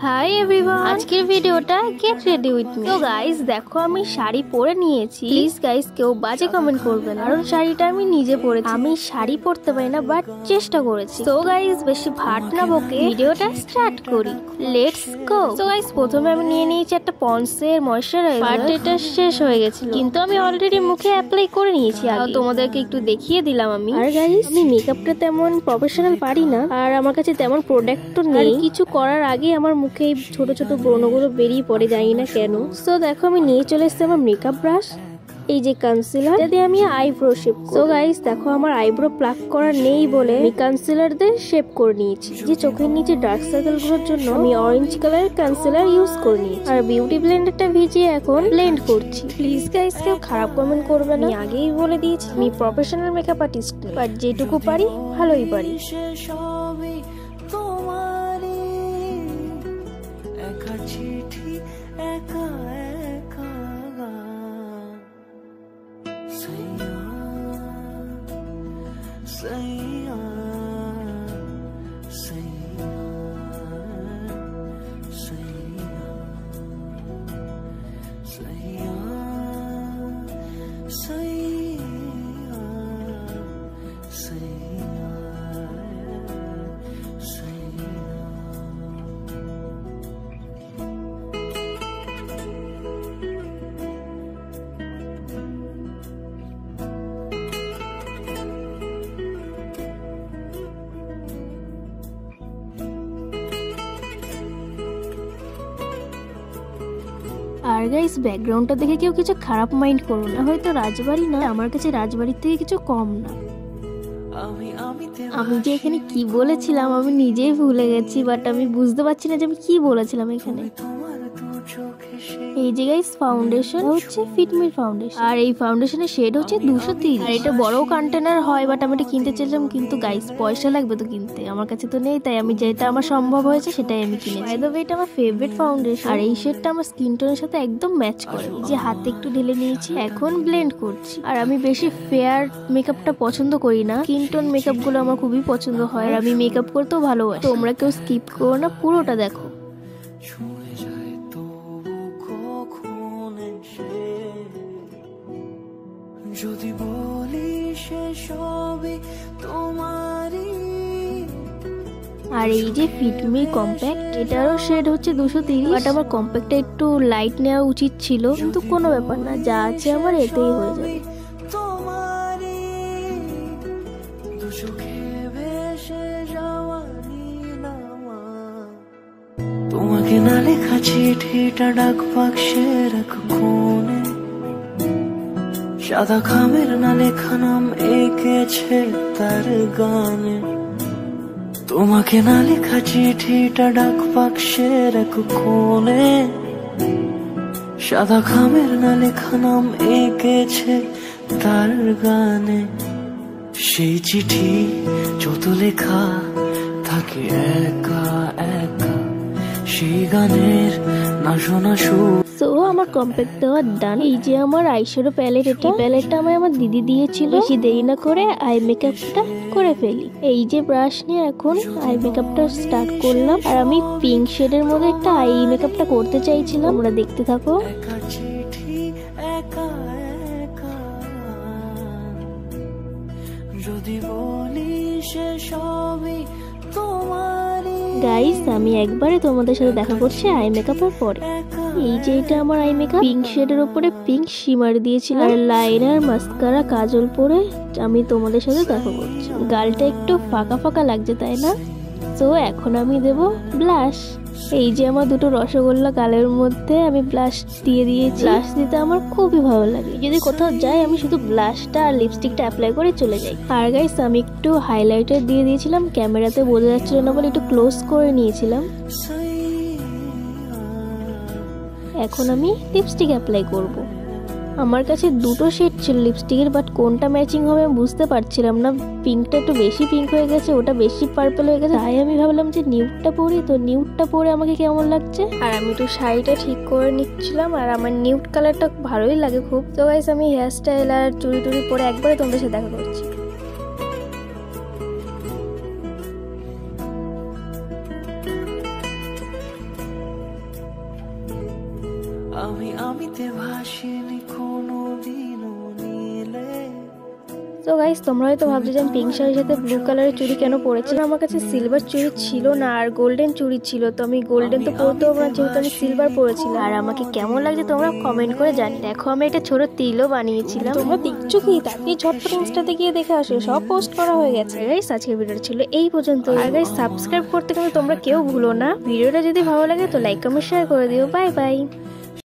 Hi everyone, আজকের ভিডিওটা get ready with me. তো গাইস দেখো আমি শাড়ি পরে নিয়েছি। প্লিজ গাইস কেউ বাজে কমেন্ট করবে না, কারণ শাড়িটা আমি নিজে পরেছি। আমি শাড়ি পরতে পারি না, বাট চেষ্টা করেছি। তো গাইস বেশি ভাট না বকে ভিডিওটা স্টার্ট করি, লেটস গো। তো গাইস প্রথমে আমি নিয়ে নিয়েছি একটা পন্ডসের ময়শ্চারাইজার, বাট এটা শেষ হয়ে গেছিল, কিন্তু আমি অলরেডি মুখে অ্যাপ্লাই করে নিয়েছি। আর তোমাদেরকে একটু দেখিয়ে দিলাম আমি। আর গাইস আমি মেকআপটা তেমন প্রফেশনাল পারি না, আর আমার কাছে তেমন প্রোডাক্টও নেই। কিছু করার আগে আমার মুখে ছোট ছোট ব্রণগুলো বেরিয়ে পড়ে, জানি না কেন। সো দেখো আমি নিয়ে চলে এসেছি আমার মেকআপ ব্রাশ, এই যে কনসিলার, এটা দিয়ে আমি আইব্রো শেপ। সো গাইস দেখো আমার আইব্রো প্লাক করা নেই বলে আমি কনসিলার দিয়ে শেপ করে নিয়েছি। যে চোখের নিচে ডার্ক সার্কেল গুলোর জন্য আমি অরেঞ্জ কালারের কনসিলার ইউজ করে নিয়েছি। আর বিউটি ব্লেন্ডারটা ভিজিয়ে এখন ব্লেন্ড করছি। প্লিজ গাইস কেউ খারাপ কমেন্ট করবে না, আমি আগেই বলে দিয়েছি আমি প্রফেশনাল মেকআপ আর্টিস্ট, বাট যেটুকু পারি ভালোই পারি। চিঠি একা একা সইয়া সইয়া সইয়া সইয়া সইয়া সইয়া সইয়া আর গাইস ব্যাকগ্রাউন্ডটা দেখে কেউ কিছু খারাপ মাইন্ড করো না, হয়তো রাজবাড়ি না, আমার কাছে রাজবাড়ির থেকে কিছু কম না। আমি যে এখানে কি বলেছিলাম আমি নিজেই ভুলে গেছি, বাট আমি বুঝতে পারছি না যে আমি কি বলেছিলাম এখানে। এই যে গাইস ফাউন্ডেশন হচ্ছে ফিটমির ফাউন্ডেশন, আর এই ফাউন্ডেশনের শেড হচ্ছে 230। আর এটা বড় কন্টেনার হয়, বাট আমি এটা কিনতে চাইলাম, কিন্তু গাইস পয়সা লাগবে তো কিনতে, আমার কাছে তো নেই, তাই আমি যেটা আমার সম্ভব হয়েছে সেটাই আমি কিনেছি। বাই দ্য ওয়ে এটা আমার ফেভারিট ফাউন্ডেশন, আর এই শেডটা আমার স্কিন টোনের সাথে একদম ম্যাচ করে। যে হাতে একটু ঢেলে নিয়েছি, এখন ব্লেন্ড করছি। আর আমি বেশি ফেয়ার মেকআপটা পছন্দ করি না, স্কিন টোন মেকআপ গুলো আমার খুবই পছন্দ হয়, আর আমি মেকআপ করতেও ভালোবাসি। তোমরা কেউ স্কিপ করো না, পুরোটা দেখো। যদি বলি সে সবই তোমারই। আর এই যে ফিটমি কম্প্যাক্ট, এটারও শেড হচ্ছে 230, বাট আমার কম্প্যাক্টটা একটু লাইট নেওয়া উচিত ছিল, কিন্তু কোনো ব্যাপার না, যা আছে আমার এতেই হয়ে যাবে। তোমারই দু চোখে ভেসে যাওয়া নীলামা, তোমাকে না লেখা চিঠিটা ডাক বাক্সের এক কোণে, সাদা খামের না লেখা নাম এঁকেছে তার গানে। তোমাকে না লেখা চিঠিটা ডাক বাক্সের এক কোণে, সাদা খামের না লেখা নাম এঁকেছে তার গানে। সেই চিঠি যত লেখা থাকে একা একা, সেই গানের না শোনা সুর। সো আমার কম্প্যাক্ট দেওয়া ডান। এই যে আমার আইশ্যাডো প্যালেট, এটা প্যালেটটা আমায় আমার দিদি দিয়েছিল। বেশি দেরি না করে আই মেকআপটা করে ফেলি। এই যে ব্রাশ নিয়ে এখন আই মেকআপটা স্টার্ট করলাম, আর আমি পিঙ্ক শেডের মধ্যে একটা আই মেকআপটা করতে চাইছিলাম, তোমরা দেখতে থাকো। একা চিঠি একা একা, যদি বলি সে সবই তোমারই। গাইস আমি একবারে তোমাদের সাথে দেখা করছি আই মেকআপের পরে। এই যে এটা আমার আই মেকআপ, পিঙ্ক শেডের উপরে পিঙ্ক শিমার দিয়েছিলাম, আর লাইনার মাস্কারা কাজল পরে আমি তোমাদের সাথে দেখা করছি। গালটা একটু ফাঁকা ফাঁকা লাগছে তাই না? তো এখন আমি দেব ব্লাশ। এই যে আমার দুটো রসগোল্লা গালের মধ্যে আমি ব্লাশ দিয়ে দিয়েছি। ব্লাশ দিতে আমার খুবই ভালো লাগে, যদি কোথাও যাই আমি শুধু ব্লাশটা আর লিপস্টিকটা অ্যাপ্লাই করে চলে যাই। আর গাইস আমি একটু হাইলাইটার দিয়ে দিয়েছিলাম, ক্যামেরাতে বোঝা যাচ্ছিল না বলে একটু ক্লোজ করে নিয়েছিলাম। এখন আমি লিপস্টিক অ্যাপ্লাই করব। আমার কাছে দুটো শেড ছিল লিপস্টিকের, বাট কোনটা ম্যাচিং হবে আমি বুঝতে পারছিলাম না। পিঙ্কটা একটু বেশি পিঙ্ক হয়ে গেছে, ওটা বেশি পার্পল হয়ে গেছে, তাই আমি ভাবলাম যে নিউডটা পরি। তো নিউডটা পরে আমাকে কেমন লাগছে, আর আমি একটু শাড়িটা ঠিক করে নিচ্ছিলাম, আর আমার নিউড কালারটা ভালোই লাগে খুব। তো গাইস আমি হেয়ার স্টাইল আর চুড়ি টুড়ি পরে একবারে তোমাদের সাথে দেখা করছি। আমিতে ভাসিনি কোনোদিনও নীলে। তো গাইস, তোমরা হয়তো ভাবছো যে আমি পিঙ্ক শাড়ির সাথে ব্লু কালারের চুড়ি কেন পরেছি। আমার কাছে সিলভার চুড়ি ছিল না আর গোল্ডেন চুড়ি ছিল, তো আমি গোল্ডেন তো পরতে পারবো না যেহেতু আমি সিলভার পরেছিলাম। আর আমাকে কেমন লাগছে তোমরা কমেন্ট করে জানি। দেখো আমি একটা ছোট তিলও বানিয়েছিলাম। তোমরা দেখছো কি? তাড়াতাড়ি ঝটপট ইনস্টাতে গিয়ে দেখে আসো, সব পোস্ট করা হয়ে গেছে। গাইস আজকের ভিডিওটা ছিল এই পর্যন্ত। আর গাইস সাবস্ক্রাইব করতে কিন্তু তোমরা কেউ ভুলো না। ভিডিওটা যদি ভালো লাগে তো লাইক কমেন্ট শেয়ার করে দিও। Bye bye.